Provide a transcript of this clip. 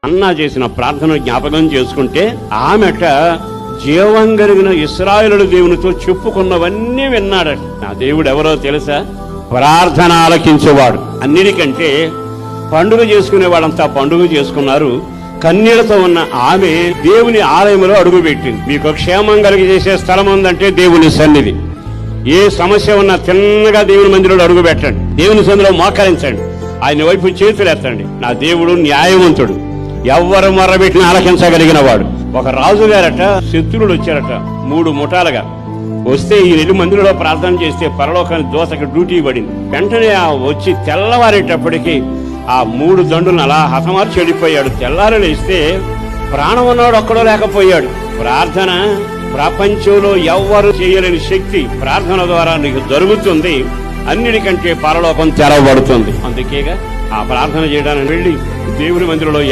అన్నా చేసిన ప్రార్థన జ్ఞాపకం చేసుకుంటే ఆమెట జీవం కలిగిన ఇశ్రాయేలు దేవునితో చెప్పుకున్నవన్నీ విన్నాడట. నా దేవుడు ఎవరో తెలుసా? ప్రార్థన ఆలకించేవాడు. అన్నిటికంటే పండుగ చేసుకునేవాడంతా పండుగ చేసుకున్నారు. కన్యలతో ఉన్న ఆమె దేవుని ఆలయంలో అడుగుపెట్టింది. మీకు క్షేమం కలిగి చేసే స్థలం ఉందంటే దేవుని సన్నిధి. ఏ సమస్య ఉన్నా తిన్నగా దేవుని మందిరంలో అడుగు పెట్టండి, దేవుని సన్నిధిలో మోకరించండి, ఆయన వైపు చేతులు ఎత్తండి. నా దేవుడు న్యాయవంతుడు, ఎవ్వరు మొర్రబెట్టిన ఆలకించగలిగిన వాడు. ఒక రాజుగారట శత్రువులు వచ్చారట 3 ముఠాలుగా వస్తే ఈ 2 మందిరంలో ప్రార్థన చేస్తే పరలోకానికి దోతకి డ్యూటీ పడింది. వెంటనే వచ్చి తెల్లవారేటప్పటికి ఆ 3 దండులను అలా హతమార్చి చెడిపోయాడు. తెల్లారి లేస్తే ప్రాణం ఉన్నవాడు ఒక్కడో లేకపోయాడు. ప్రార్థన ప్రపంచంలో ఎవ్వరు చేయలేని శక్తి ప్రార్థన ద్వారా నీకు జరుగుతుంది. అన్నిటికంటే పరలోకం తెరవబడుతుంది. అందుకేగా ఆ ప్రార్థన చేయడానికి వెళ్ళి దేవుని మందిరంలో